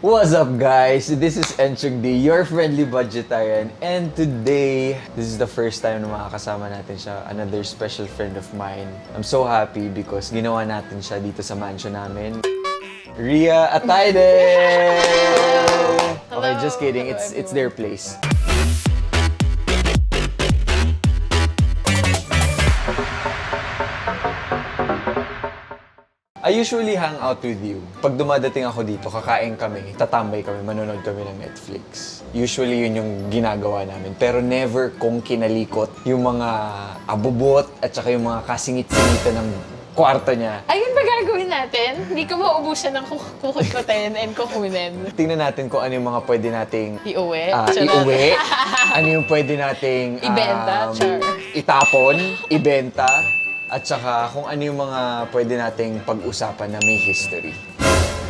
What's up, guys? This is Enchung D, your friendly budgetarian. And today, this is the first time na makakasama natin siya, another special friend of mine. I'm so happy because ginawa natin siya dito sa mansion namin. Ria Atayde! Okay, just kidding. It's their place. I usually hang out with you. Pag dumadating ako dito, kakain kami, tatambay kami, manonood kami ng Netflix. Usually yun yung ginagawa namin. Pero never kong kinalikot yung mga abubot at saka yung mga kasingit-singitan ng kwarto niya. Ayun ba gagawin natin? Hindi ko maubusan ng kukutin and kukunin. Tingnan natin kung ano yung mga pwede nating Iuwi? iuwi. Ano yung pwede nating Ibenta? Char. itapon, ibenta. At saka kung ano yung mga pwede nating pag-usapan na may history.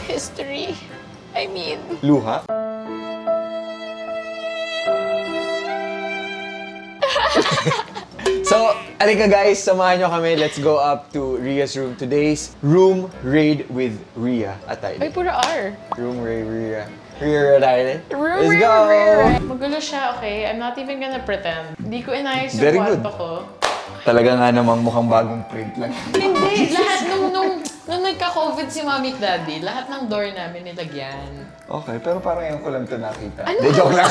History? I mean... Luha? So, alika guys, samahan nyo kami. Let's go up to Ria's room. Today's room raid with Ria Atayde. Ay, puro R. Room raid Ria. Ria Atayde. Let's go! Magulo siya, okay? I'm not even gonna pretend. Hindi ko inayos yung Very kwarto good. ko. Talaga nga namang mukhang bagong print lang. Hindi, lahat nung nagka-COVID si Mommy at Daddy, lahat ng door namin nilagyan. Okay, pero parang yan ko lang ito nakita. Ano? De, joke lang.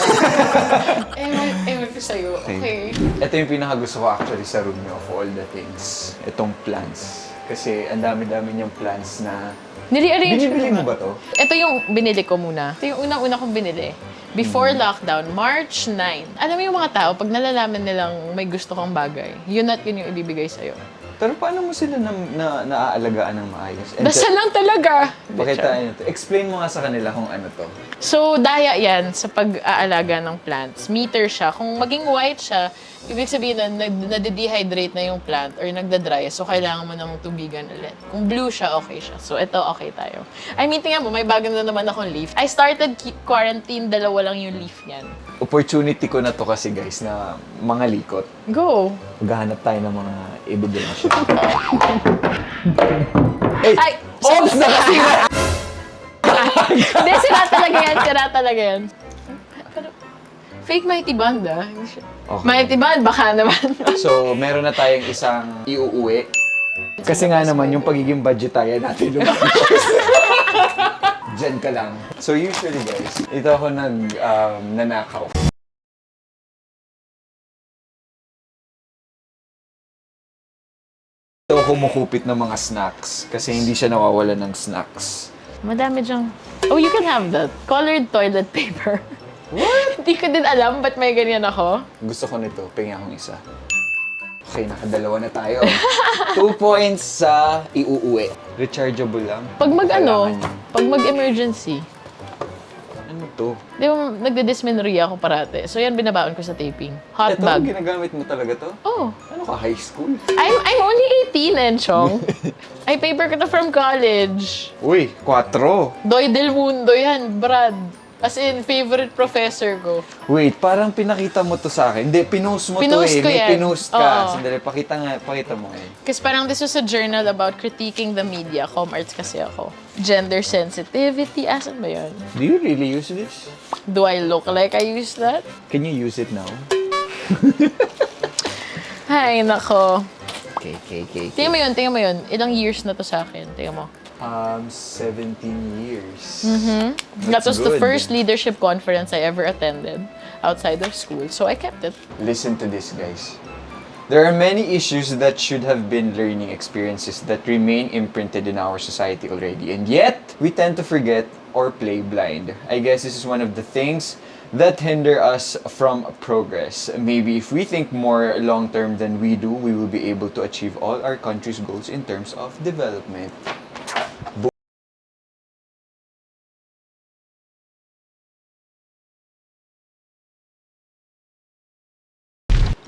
Ewan ko sa'yo. Okay. Ito yung pinakagusto ko actually sa room niyo of all the things. Itong plants. Kasi ang dami-dami niyang plants na... Nire-arrange ko Binibili mo na. ba to? Ito yung binili ko muna. Ito yung unang-una kong binili. Before lockdown, March 9. Alam mo yung mga tao, pag nalalaman nilang may gusto kang bagay, yun at yun yung ibibigay sa'yo. Pero paano mo sila naaalagaan ng maayos? And Dasal lang talaga! Pakita nyo to. Explain mo nga sa kanila kung ano to. So, daya yan sa pag-aalaga ng plants. Meter siya. Kung maging white siya, ibig sabihin na nade-dehydrate na yung plant or nagda-dry. So, kailangan mo ng tubigan ulit. Kung blue siya, okay siya. So, ito, okay tayo. I mean, tingnan mo, may bago na naman akong leaf. I started quarantine, dalawa lang yung leaf yan. Opportunity ko na to kasi guys na mga likot. Go! Maghahanap tayo ng mga ebidensya. Ay! Oops! Nakasira! Hindi, sira talaga yan. Sira talaga yan. Pero, fake Mighty Band, ah. Okay. Mighty Band, baka naman. So, meron na tayong isang iuuwi. Kasi nga naman, yung pagiging budgetarian natin lumabas. Diyan ka lang. So, usually guys, ito ako nanakaw. Ito kumukupit ng mga snacks kasi hindi siya nawawala ng snacks. Madami dyang... Oh, you can have that. Colored toilet paper. What? Hindi ko din alam ba't may ganyan ako. Gusto ko nito. Pingin akong isa. Okay, nakadalawa na tayo. 2 points sa iuuwi. Rechargeable lang. Pag Kailangan yun. pag mag-emergency, Ano to? di ba nagde-dysmenorrhea ako parate. So yan binabaon ko sa taping. Hot Ito, bag. ginagamit mo talaga to? Oh, Ano ka, high school? I'm only 18, Enchong. Ay, paper ko to from college. Uy, 4. Doy del Mundo yan, Brad. As in, favorite professor ko. Wait, parang pinakita mo to sa akin. Hindi, pinost mo Pinost to eh. ko May yan. pinost ka. Oo. Sandali, pakita mo eh. Kasi parang this was a journal about critiquing the media. Com arts kasi ako. Gender sensitivity, asan ba yun? Do you really use this? Do I look like I use that? Can you use it now? Ay, nako. Okay. Tingnan mo yun. Ilang years na to sa akin. Tingnan mo. 17 years. That That's was the good. first leadership conference I ever attended outside of school. So I kept it. Listen to this, guys. There are many issues that should have been learning experiences that remain imprinted in our society already. And yet, we tend to forget or play blind. I guess this is one of the things that hinder us from progress. Maybe if we think more long-term than we do, we will be able to achieve all our country's goals in terms of development.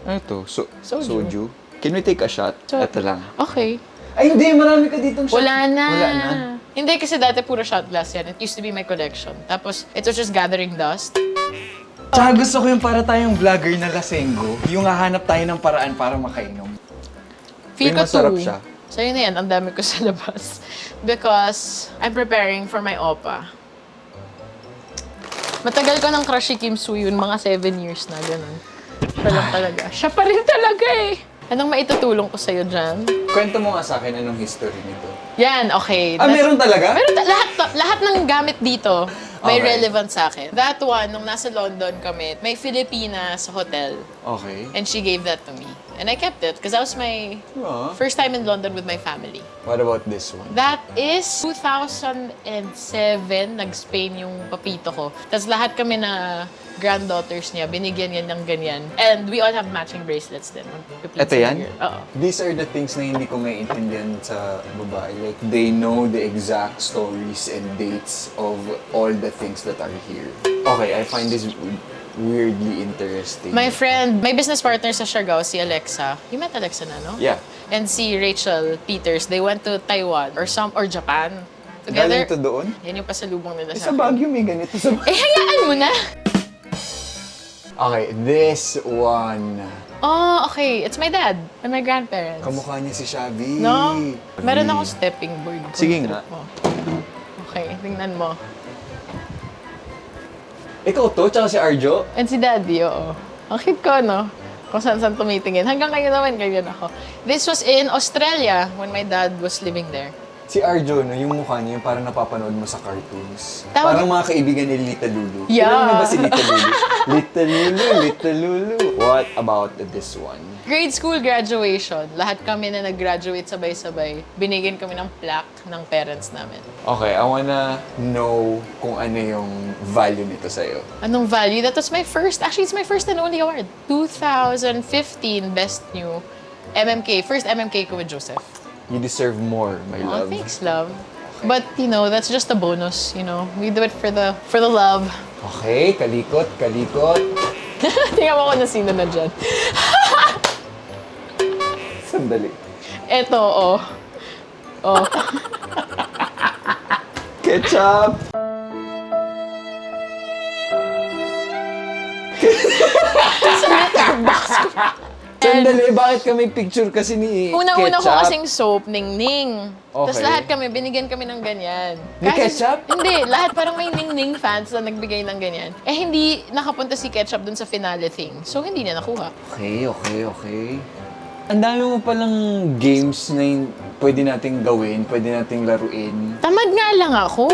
Ano to? Soju. Can we take a shot? Ito lang. Okay. Ay, hindi! Marami ka ditong shot. Wala na. Wala na. Hindi kasi dati puro shot glass yan. It used to be my collection. Tapos, it was just gathering dust. Tsaka gusto ko yung para tayong vlogger na lasenggo. Yung hahanap tayo ng paraan para makainom. Feel ko masarap too. siya. So yun na yan, ang dami ko sa labas. Because I'm preparing for my OPA. Matagal ko ng crush si Kim Soo Hyun, mga 7 years na, ganun. Siya lang talaga. Siya pa rin talaga eh. Anong maitutulong ko sa'yo dyan? Kwento mo nga sa akin anong history nito. Yan, okay. Meron talaga? Lahat ng gamit dito may Okay. relevant sa akin. That one, nung nasa London kami, may Filipina sa hotel. Okay. And she gave that to me. And I kept it because that was my Ah. first time in London with my family. What about this one? That is 2007, nag-Spain yung papito ko. Tapos lahat kami na granddaughters niya, binigyan niya ng ganyan. And we all have matching bracelets din. Ito yan? Oo. These are the things na hindi ko maintindihan sa babae. Like, they know the exact stories and dates of all the things that are here. Okay, I find this weirdly interesting. My friend, my business partner sa Siargao, si Alexa. You met Alexa na, no? Yeah. And si Rachel Peters, they went to Taiwan or Japan. Galing to doon? Yan yung pasalubong nila Sa sa akin. Baguio may ganito sa Eh, hayaan mo na! Okay, this one. Oh, okay. It's my dad and my grandparents. Kamukha niya si Shabby. No? Meron akong stepping board. Sige nga. Mo. Okay, tingnan mo. Ikaw to, tsaka si Arjo? And si daddy, oo. Ang cute ko, no? Kung saan tumitingin. Hanggang ngayon naman, ganyan ako. This was in Australia when my dad was living there. Si Arjo, no, yung mukha niya, yung parang napapanood mo sa cartoons. Tawag- Parang mga kaibigan ni Lita Lulu. Yeah. Alam mo ba si Lita Lulu? Lita Lulu, Lita Lulu. What about this one? Grade school graduation. Lahat kami na nag-graduate sabay-sabay. Binigyan kami ng plaque ng parents namin. Okay, I wanna know kung ano yung value nito sa'yo. Anong value? That was my first, actually it's my first and only award. 2015 Best New MMK. First MMK ko with Joseph. You deserve more, my Oh, love. thanks, love. But, you know, that's just a bonus, you know. We do it for the love. Okay, kalikot, kalikot. Tingnan mo ko na sino na dyan. Sandali. Eto, oh. Oh. Ketchup! Sa letterbox ko. Sandali, bakit kami picture kasi ni Una-una ko Ketchup? kasing soap, Ning-Ning. Tapos Okay. lahat kami, binigyan kami ng ganyan. Ni Ketchup? Hindi, lahat parang may Ning-Ning fans na nagbigay ng ganyan. Eh, hindi nakapunta si Ketchup dun sa finale thing. So, hindi niya nakuha. Okay, okay, okay. Ang dami mo palang games na pwede nating gawin, pwede nating laruin. Tamad nga lang ako.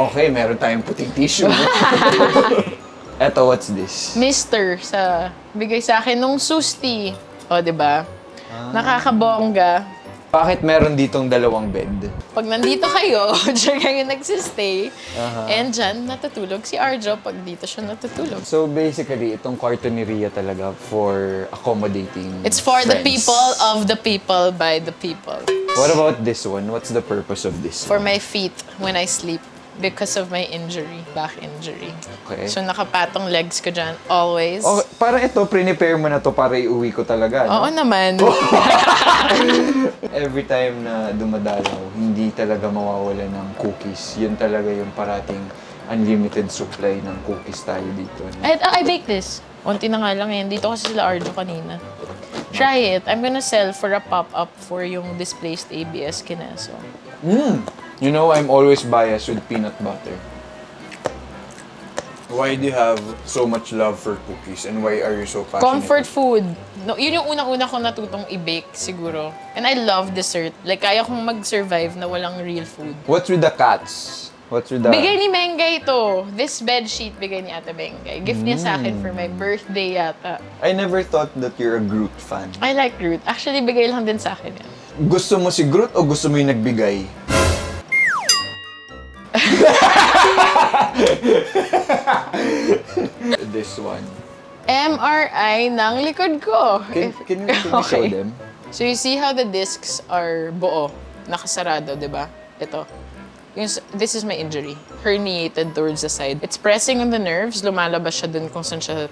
Okay, meron tayong puting tissue. Eto, what's this? Mister sa bigay sa akin nung Susti. O, di ba? Nakakabongga. Bakit meron ditong dalawang bed? Pag nandito kayo, dyan kayo nagsistay. And dyan natutulog si Arjo pag dito siya natutulog. So basically, itong kwarto ni Rhea talaga for accommodating It's for the friends. people of the people by the people. What about this one? What's the purpose of this For one? my feet when I sleep because of my injury, back injury. Okay. So nakapatong legs ko dyan always. Okay, parang ito, prepare mo na to para iuwi ko talaga. Oo No? naman. Every time na dumadalaw, hindi talaga mawawala ng cookies. Yun talaga yung parating unlimited supply ng cookies tayo dito. No? I bake this. Unti na nga lang yan. Dito kasi sila Arjo kanina. Try it. I'm gonna sell for a pop-up for yung displaced ABS Kineso. You know, I'm always biased with peanut butter. Why do you have so much love for cookies and why are you so passionate? Comfort food. No, yun yung unang-una ko natutong i-bake siguro. And I love dessert. Like, kaya kong mag-survive na walang real food. What's with the cats? What's with the... Bigay ni Mengay to. This bed sheet bigay ni Ate Mengay. Gift niya sa akin for my birthday yata. I never thought that you're a Groot fan. I like Groot. Actually, bigay lang din sa akin yan. Gusto mo si Groot o gusto mo yung nagbigay? This one. MRI ng likod ko. Can you show Okay. them? So you see how the discs are buo, nakasarado, di ba? Ito. This is my injury. Herniated towards the side. It's pressing on the nerves, lumalabas siya dun kung saan siya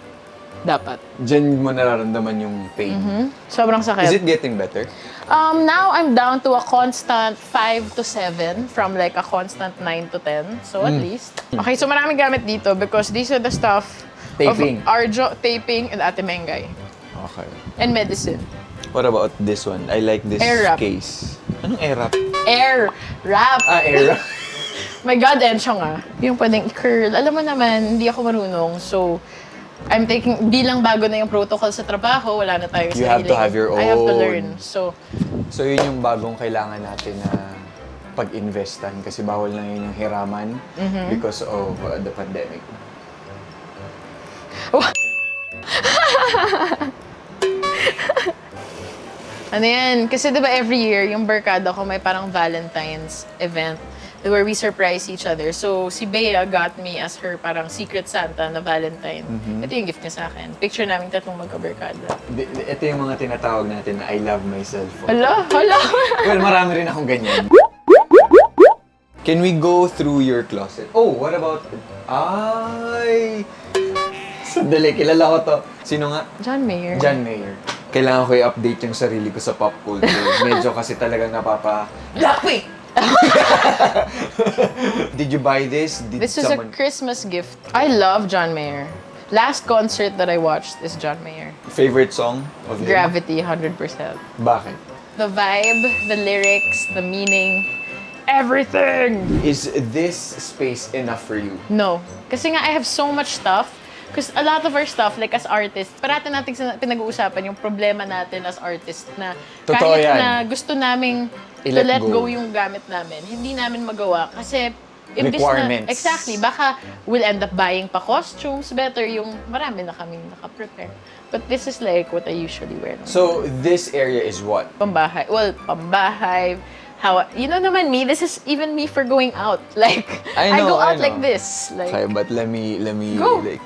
dapat. Diyan mo nararamdaman yung pain. Sobrang sakit. Is it getting better? Now I'm down to a constant 5 to 7 from like a constant 9 to 10. So at least. Okay, so maraming gamit dito because these are the stuff Taping. of Arjo, taping, and Ate Mengay. Okay. And medicine. What about this one? I like this Air wrap. case. Anong air wrap? Air wrap. Air wrap. My God, Enchong yung pwedeng i-curl. Alam mo naman, hindi ako marunong. So, I'm taking, bilang bago na yung protocol sa trabaho, wala na tayong You have to have your I have to own. learn. So, So, yun yung bagong kailangan natin na pag-investan kasi bawal na yun yung hiraman because of the pandemic. ano yan? Kasi diba every year, yung barkada ko may parang Valentine's event where we surprise each other. So, si Bea got me as her parang secret Santa na Valentine. Ito yung gift niya sa akin. Picture namin tatlong magkabarkada. Ito yung mga tinatawag natin na I love myself. Hala! Well, marami rin akong ganyan. Can we go through your closet? Oh, what about... Ay! Sandali, kilala ko to. Sino nga? John Mayer. John Mayer. Kailangan ko i-update yung sarili ko sa pop culture. Medyo kasi talagang napapa... Blackpink! Did you buy this? Did This was a Christmas gift. I love John Mayer. Last concert that I watched is John Mayer. Favorite song of him? Gravity, 100%. Bakit? The vibe, the lyrics, the meaning, everything! Is this space enough for you? No. Kasi nga, I have so much stuff. Because a lot of our stuff, like as artists, parati natin pinag-uusapan yung problema natin as artists na Totoo kahit yan. na gusto naming to I-let let go. go yung gamit namin, hindi namin magawa. Kasi Requirements. Exactly. Baka we'll end up buying pa costumes. Better yung marami na kaming naka-prepare. But this is like what I usually wear. So, this area is what? Pambahay. Well, pambahay. How, you know naman me, this is even me for going out. Like, I go out like this. Like, Okay, but let me Go. like...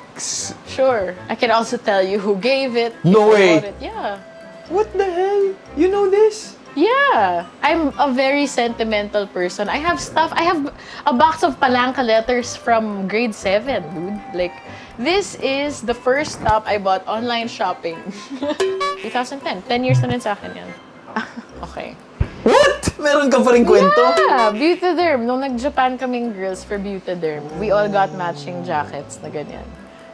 sure. I can also tell you who gave it. No if I way. bought it. Yeah. What the hell? You know this? Yeah. I'm a very sentimental person. I have stuff. I have a box of Palanca letters from grade 7, dude. Like, this is the first stop I bought online shopping. 2010. 10 years na rin sa akin yan. Okay. What? Meron ka pa rin kwento? Yeah, Beautyderm. Nung nag-Japan kaming girls for Beautyderm, we all got matching jackets na ganyan.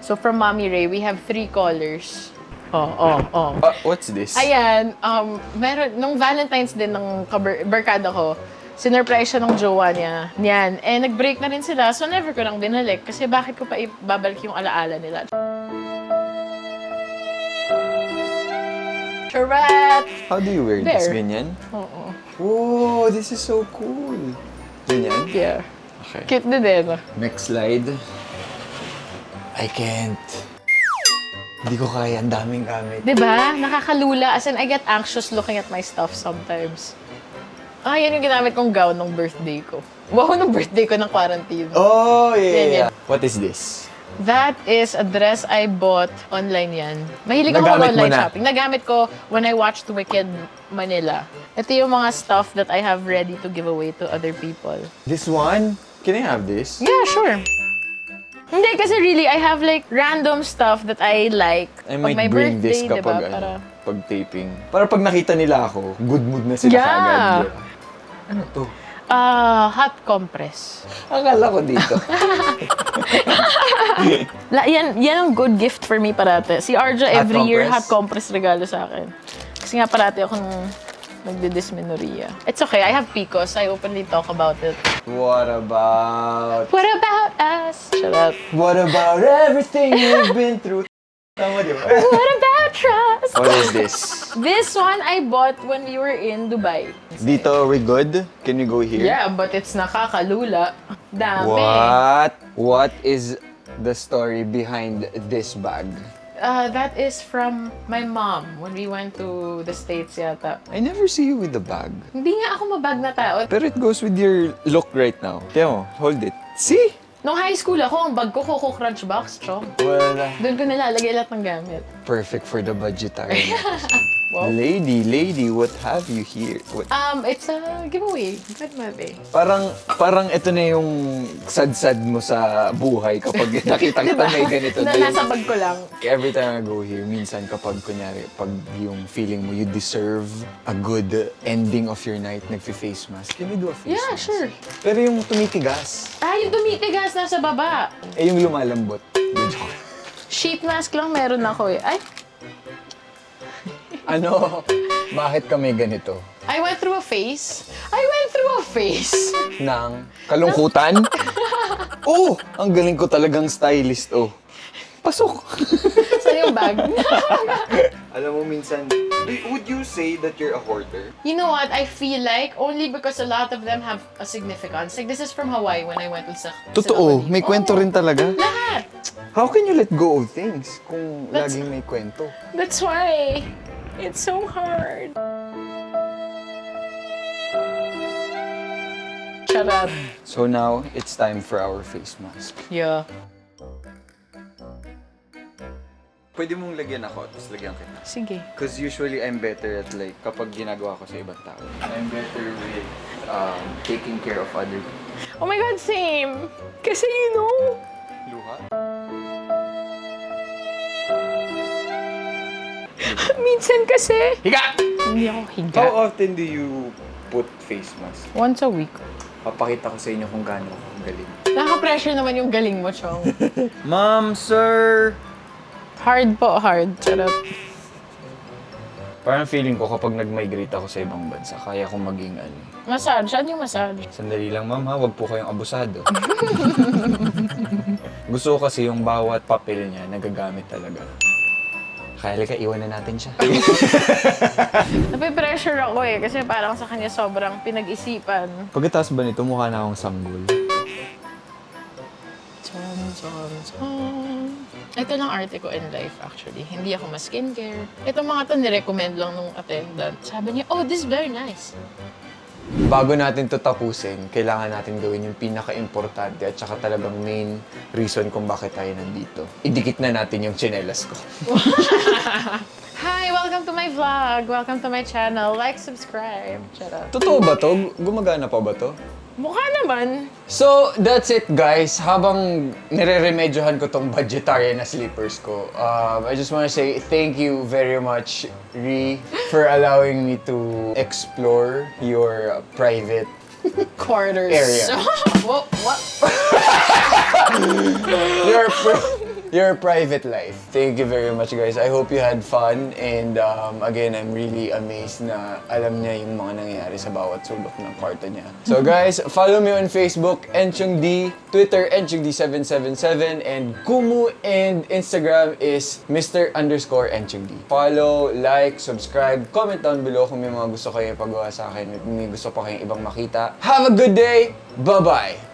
So from Mommy Ray, we have 3 colors. Oh. What's this? Ayan, meron, nung Valentine's din ng barkada ko, sinurprise siya ng jowa niya. Yan. Eh, nag-break na rin sila, so never ko nang binalik. Kasi bakit ko pa ibabalik yung alaala nila? Charot! How do you wear this? There. Ganyan? Oo. Oh, this is so cool. Ganyan? Yeah. Okay. Cute din eh, no? Next slide. I can't. Hindi ko kaya. Ang daming gamit. Diba? Nakakalula. As in, I get anxious looking at my stuff sometimes. Yan yung ginamit kong gown ng birthday ko. Wow, ng birthday ko ng quarantine. Oh, Yan. yeah. What is this? That is a dress I bought online yan. Mahilig ako Nagamit mo online na? shopping. Nagamit ko when I watched Wicked Manila. Ito yung mga stuff that I have ready to give away to other people. This one? Can I have this? Yeah, sure. Hindi, kasi really, I have like random stuff that I like. I Pag might may bring this birthday, kapag diba? Para... pag taping. Para pag nakita nila ako, good mood na sila Yeah. kagad. Ano to? Hot compress. Akala ko dito. Yan ang good gift for me parate. Si Arja every Hot year compress? hot compress regalo sa akin. Kasi nga parate akong nagdidysmenorrhea. It's okay, I have PCOS. I openly talk about it. What about... What about us? Shut up. What about everything you've been through? Tama, di ba? What about trust? What is this? This one I bought when we were in Dubai. Dito, we good? Can we go here? Yeah, but it's nakakalula. Dami. What is the story behind this bag? That is from my mom when we went to the States yata. I never see you with the bag. Hindi nga ako mabag na tao. Pero it goes with your look right now. Tiyan mo, hold it. See? Nung high school ako, ang bag ko Coco Crunch box, chong. Wala. Doon ko nilalagay lahat ng gamit. Perfect for the budgetary. Wow. Lady, what have you here? What? It's a giveaway. Godmother. Parang ito na yung sad-sad mo sa buhay kapag nakita kita may ganito. Na nasa bag ko lang. Every time I go here, minsan kapag kunyari, pag yung feeling mo you deserve a good ending of your night, nagfi-face mask. Can we do a face Yeah, mask? sure. Pero yung tumitigas, Yung dumitigas nasa baba. yung lumalambot. Joke. Sheet mask lang meron ako eh. Ano? Bakit kami ganito? I went through a phase. I went through you a face. ng kalungkutan. Oh, ang galing ko talagang stylist. Oh, pasok. Saan yung bag? Alam mo, minsan, would you say that you're a hoarder? You know what? I feel like only because a lot of them have a significance. Like, this is from Hawaii when I went with Totoo, may kwento rin talaga. Lahat. How can you let go of things kung That's- laging may kwento? That's why it's so hard. Shut up. So now, it's time for our face mask. Yeah. Pwede mong lagyan ako, tapos lagyan kita. Sige. Because usually I'm better at like, kapag ginagawa ko sa ibang tao. I'm better with taking care of other people. Oh my God, same. Kasi you know. Luha? Minsan kasi. Higa! Hindi ako higa. How often do you put face mask? Once a week. Papakita ko sa inyo kung gaano ako galing. Nakaka-pressure naman yung galing mo, Chong. Ma'am, sir! Hard po, hard. Charot. Parang feeling ko kapag nag-migrate ako sa ibang bansa, kaya kong maging ano. Massage. Ano yung massage? Sandali lang, ma'am ha, wag po kayong abusado. Gusto ko kasi yung bawat papel niya nagagamit talaga. Kaya halika, iwan na natin siya. Napipressure ako eh. Kasi parang sa kanya sobrang pinag-isipan. Pagkatapos ba nito, mukha na akong sanggol. Chon, chon, chon. Ito lang arte ko in life actually. Hindi ako ma-skincare. Itong mga to nirecommend lang nung attendant. Sabi niya, oh, this is very nice. Bago natin to tapusin, kailangan natin gawin yung pinaka-importante at saka talagang main reason kung bakit tayo nandito. Idikit na natin yung tsinelas ko. Hi! Welcome to my vlog! Welcome to my channel. Like, subscribe. Shut up. Totoo ba to? Gumagana pa ba to? Mukha naman. So, that's it guys. Habang nire-remedyohan ko tong budgetarian na sleepers ko, I just wanna say thank you very much, Ree, for allowing me to explore your private Quarters. Area. What? your private life. Thank you very much guys. I hope you had fun and again, I'm really amazed na alam niya yung mga nangyayari sa bawat sulok ng kwarto niya. So guys, follow me on Facebook, Enchung D, Twitter, EnchungD777, and Kumu and Instagram is Mr_Enchung D. Follow, like, subscribe, comment down below kung may mga gusto kayo ipagawa sa akin, may gusto pa kayong ibang makita. Have a good day! Bye-bye!